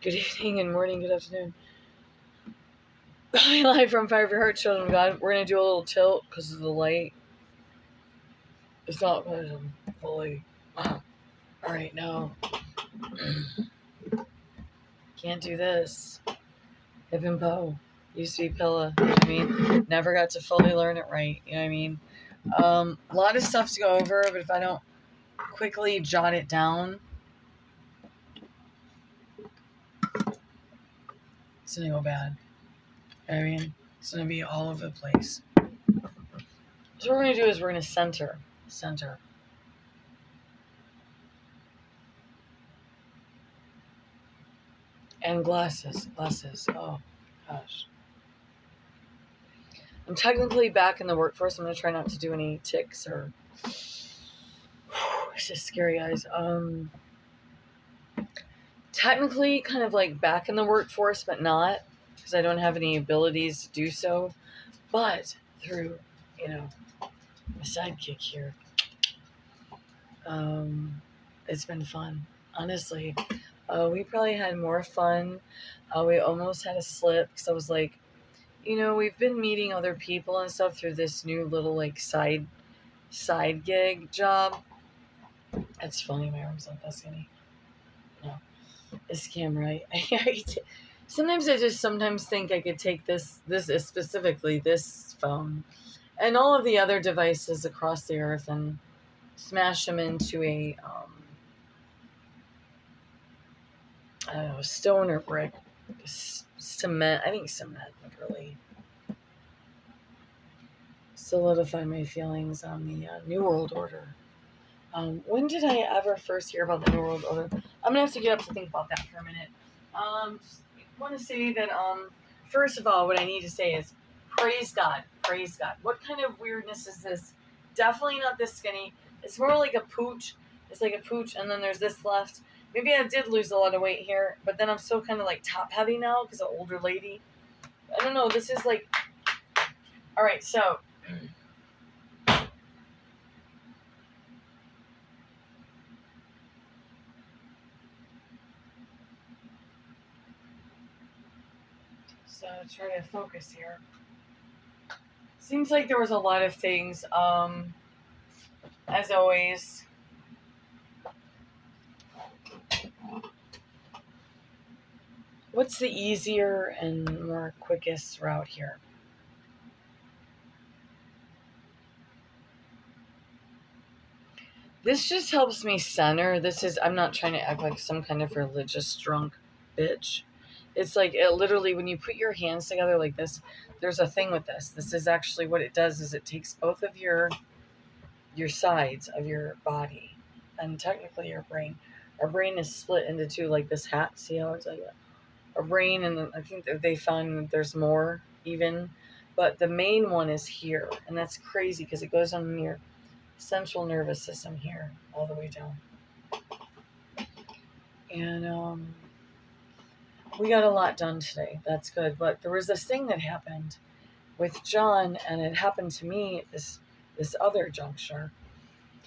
Good evening, good morning, good afternoon. Live from Fire of Your Heart, children of God. We're going to do a little tilt because of the light. It's not fully. Alright, no. Can't do this. Hip and Poe. Used to be Pilla. You know what I mean? Never got to fully learn it right. You know what I mean? A lot of stuff to go over, but if I don't quickly jot it down, it's going to go bad. You know what I mean? It's going to be all over the place. So what we're going to do is we're going to center. And glasses. Oh, gosh. I'm technically back in the workforce. I'm going to try not to do any ticks or... It's just scary, guys. Technically kind of like back in the workforce, but not, because I don't have any abilities to do so. But through, a sidekick here, it's been fun. Honestly, we probably had more fun. We almost had a slip because I was like, we've been meeting other people and stuff through this new little like side gig job. That's funny. My arm's not that skinny. No, this camera. Sometimes I just think I could take this is specifically this phone and all of the other devices across the earth and smash them into a I don't know, stone or brick, cement. I think cement would really solidify my feelings on the New World Order. When did I ever first hear about the New World Order? I'm gonna have to get up to think about that for a minute. I want to say that first of all, what I need to say is praise God. What kind of weirdness is this? Definitely not this skinny. It's more like a pooch. It's like a pooch, and then there's this left. Maybe I did lose a lot of weight here, but then I'm still kind of like top heavy now because I'm an older lady. I don't know. This is like, all right. So. So try to focus here. Seems like there was a lot of things. As always. What's the easier and more quickest route here? This just helps me center. I'm not trying to act like some kind of religious drunk bitch. It's like, it literally, when you put your hands together like this, there's a thing with this. This is actually what it does is it takes both of your sides of your body and technically your brain. Our brain is split into two, like this hat. See how it's like a brain, and I think that they found there's more even, but the main one is here, and that's crazy because it goes on your central nervous system here all the way down. And we got a lot done today. That's good. But there was this thing that happened with John, and it happened to me at this other juncture.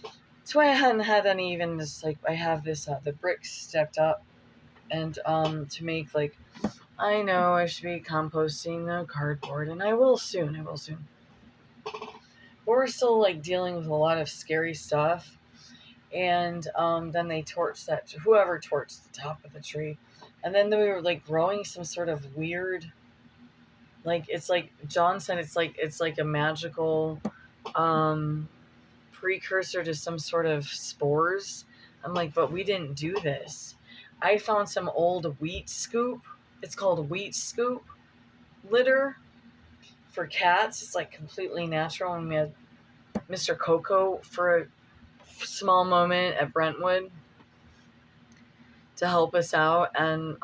That's why I hadn't had any, even this, like, I have this the bricks stepped up, and to make, like, I know I should be composting the cardboard, and I will soon. But we're still like dealing with a lot of scary stuff. And then they torched whoever torched the top of the tree. And then we were like growing some sort of weird, like, it's like John said, it's like a magical precursor to some sort of spores. I'm like, but we didn't do this. I found some old wheat scoop. It's called wheat scoop litter for cats. It's like completely natural. And we had Mr. Coco for a small moment at Brentwood to help us out, and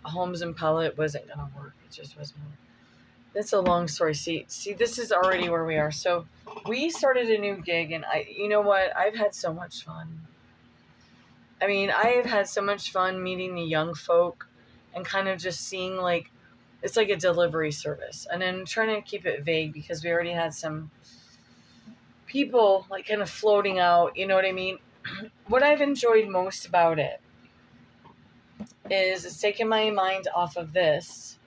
Holmes and Pellet wasn't gonna work. It just wasn't. That's a long story. See, this is already where we are. So we started a new gig, and you know what? I've had so much fun. I mean, I have had so much fun meeting the young folk and kind of just seeing, like, it's like a delivery service. And I'm trying to keep it vague because we already had some people like kind of floating out, you know what I mean? What I've enjoyed most about it is it's taken my mind off of this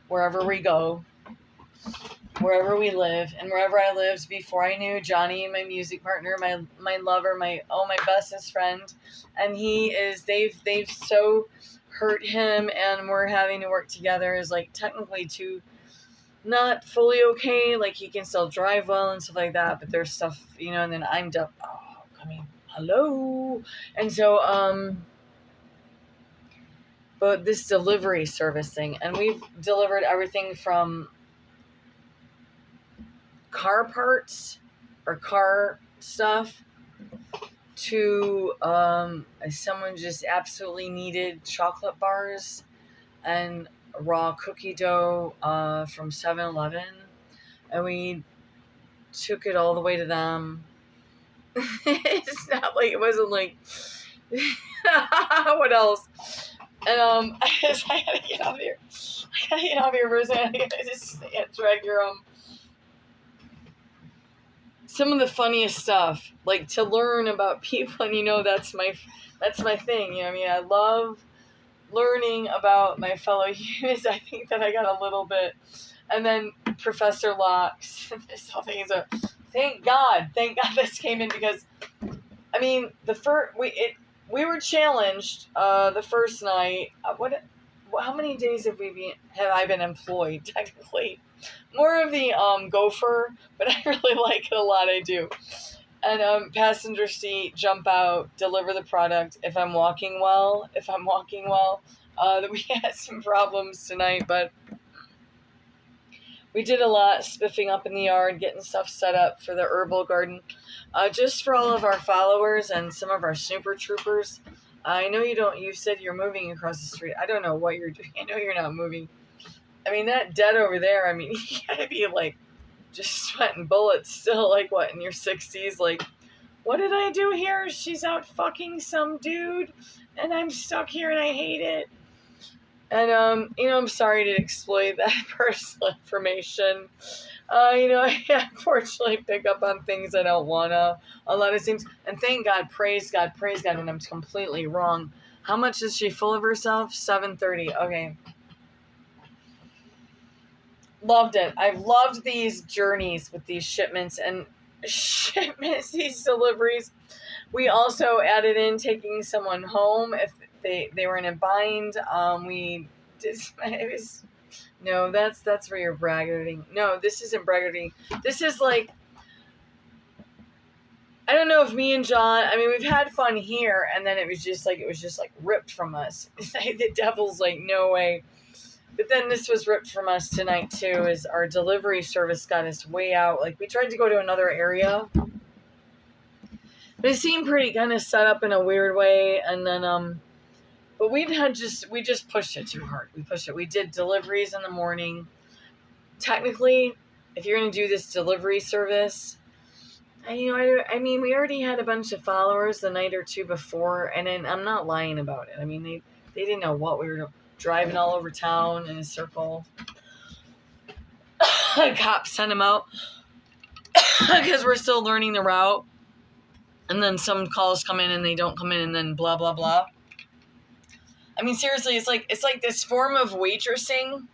wherever we go, wherever we live, and wherever I lived before I knew Johnny, my music partner, my lover, my bestest friend, and they've so hurt him, and we're having to work together is like technically two not fully okay, like he can still drive well and stuff like that, but there's stuff, and then I'm done. Oh, hello, and so but this delivery service thing, and we've delivered everything from car parts or car stuff to someone just absolutely needed chocolate bars and raw cookie dough from 7-Eleven, and we took it all the way to them. It's not like, it wasn't like what else? And I gotta get off here. I gotta get off here for a second. I just drag your some of the funniest stuff, like to learn about people, and that's my thing. I love learning about my fellow humans. I think that I got a little bit, and then Professor Locke's this whole thing is thank God this came in, because we were challenged the first night. How many days have I been employed? Technically, more of the gopher, but I really like it a lot. I do. And passenger seat, jump out, deliver the product. If I'm walking well, that we had some problems tonight, but we did a lot spiffing up in the yard, getting stuff set up for the herbal garden, just for all of our followers and some of our super troopers. I know you said you're moving across the street. I don't know what you're doing. I know you're not moving. That dead over there, you gotta be like just sweating bullets still, like what, in your 60s? Like, what did I do here? She's out fucking some dude and I'm stuck here and I hate it. And, I'm sorry to exploit that personal information. I unfortunately pick up on things I don't want to a lot of things. And thank God, praise God when I'm completely wrong. How much is she full of herself? $7.30. Okay. Loved it. I've loved these journeys with these shipments, these deliveries. We also added in taking someone home if they were in a bind. We did. No, that's where you're braggarting. No, this isn't braggarting. This is like, I don't know if me and John, we've had fun here, and then it was just like ripped from us. The devil's like, no way. But then this was ripped from us tonight too, as our delivery service got us way out. Like, we tried to go to another area, but it seemed pretty kind of set up in a weird way. And then, but we just pushed it too hard. We pushed it. We did deliveries in the morning. Technically, if you're going to do this delivery service, we already had a bunch of followers the night or two before, and then I'm not lying about it. They didn't know what we were doing. Driving all over town in a circle. Cops sent them out because we're still learning the route. And then some calls come in and they don't come in, and then blah, blah, blah. Seriously, it's like this form of waitressing.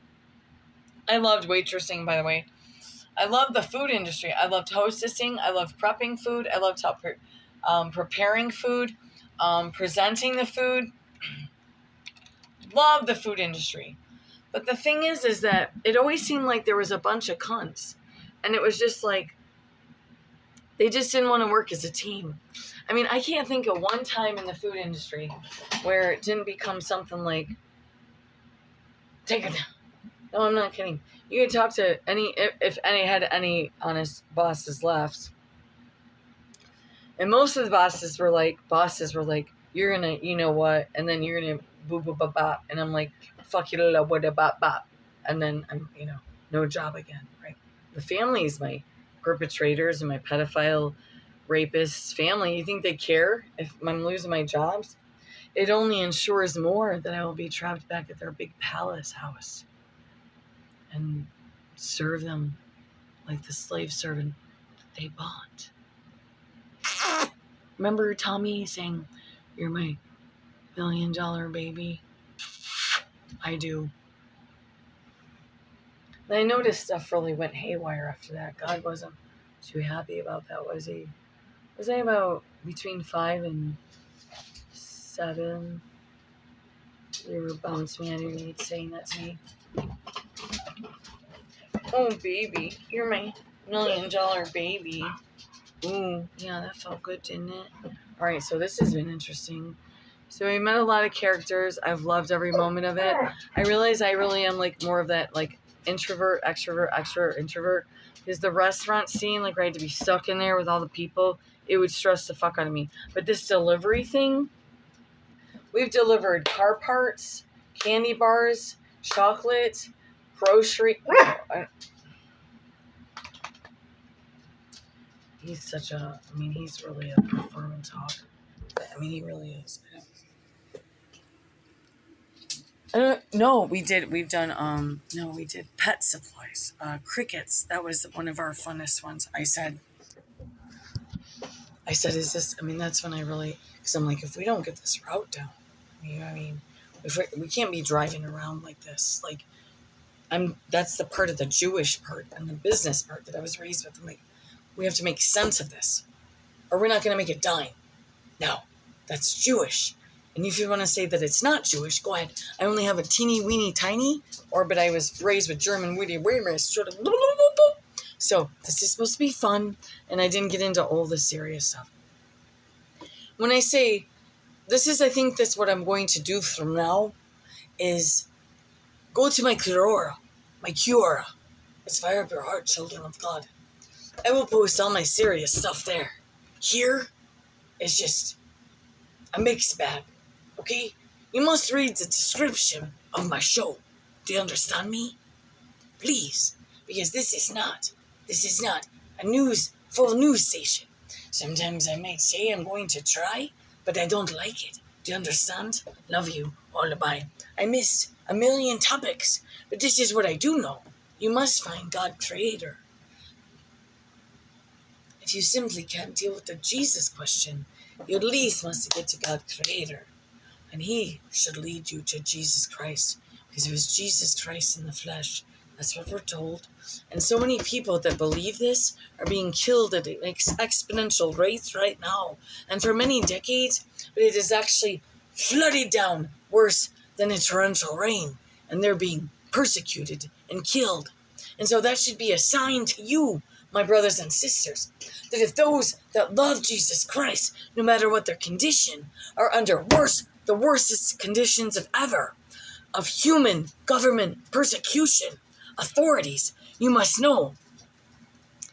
I loved waitressing, by the way. I love the food industry. I loved hostessing. I loved prepping food. I loved preparing food, presenting the food. Love the food industry. But the thing is that it always seemed like there was a bunch of cunts. And it was just like, they just didn't want to work as a team. I can't think of one time in the food industry where it didn't become something like, take it down. No, I'm not kidding. You can talk to if any had any honest bosses left. And most of the bosses were like, you're going to, you know what, and then you're going to boo boo bop bop. And I'm like, fuck you, la what a bop bop. And then I'm, no job again, right? The families, my perpetrators and my pedophile rapists family, you think they care if I'm losing my jobs? It only ensures more that I will be trapped back at their big palace house and serve them like the slave servant they bought. Remember Tommy saying, you're my $1 million baby. I do. And I noticed stuff really went haywire after that. God wasn't too happy about that, was he? Was I about between 5 and 7? You were bouncing me. I didn't need saying that to me. Oh, baby. You're my $1 million baby. Ooh, yeah, that felt good, didn't it? All right, so this has been interesting. So we met a lot of characters. I've loved every moment of it. I realize I really am like more of that like introvert, extrovert, introvert. Because the restaurant scene, like where I had to be stuck in there with all the people, it would stress the fuck out of me. But this delivery thing, we've delivered car parts, candy bars, chocolate, grocery. He's such a, I mean, he's really a performance hog. I mean, he really is. We did pet supplies, crickets. That was one of our funnest ones. I said, is this, I mean, that's when I really, because I'm like, if we don't get this route down, if we can't be driving around like this. Like, that's the part of the Jewish part and the business part that I was raised with. I'm like, we have to make sense of this, or we're not going to make a dime. No, that's Jewish. And if you want to say that it's not Jewish, go ahead. I only have a teeny weeny tiny, but I was raised with German witty waymers. So this is supposed to be fun, and I didn't get into all the serious stuff. When I say this is, I think that's what I'm going to do from now, is go to my Quora. It's fire up your heart, children of God. I will post all my serious stuff there. Here is just a mixed bag. Okay? You must read the description of my show. Do you understand me? Please. Because this is not a full news station. Sometimes I might say I'm going to try, but I don't like it. Do you understand? Love you. All bye. I missed a million topics, but this is what I do know. You must find God Creator. If you simply can't deal with the Jesus question, you at least must get to God Creator. And He should lead you to Jesus Christ. Because it was Jesus Christ in the flesh. That's what we're told. And so many people that believe this are being killed at an exponential rate right now. And for many decades, but it is actually flooded down worse than a torrential rain. And they're being persecuted and killed. And so that should be a sign to you, my brothers and sisters, that if those that love Jesus Christ, no matter what their condition, are under the worstest conditions of ever, of human government persecution, authorities, you must know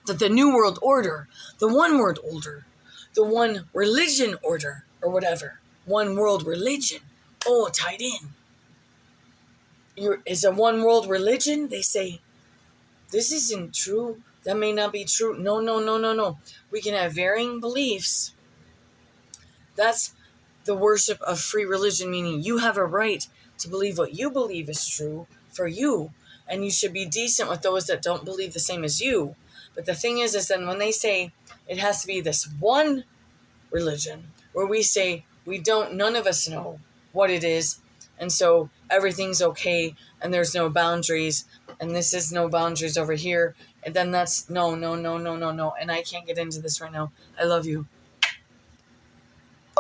that the New World Order, the One World Order, the One Religion Order, or whatever, One World Religion, all tied in. Is a One World Religion? They say, this isn't true. That may not be true. No. We can have varying beliefs. That's the worship of free religion, meaning you have a right to believe what you believe is true for you, and you should be decent with those that don't believe the same as you. But the thing is then when they say it has to be this one religion, where we say none of us know what it is, and so everything's okay, and there's no boundaries, and this is no boundaries over here, and then that's no, and I can't get into this right now. I love you.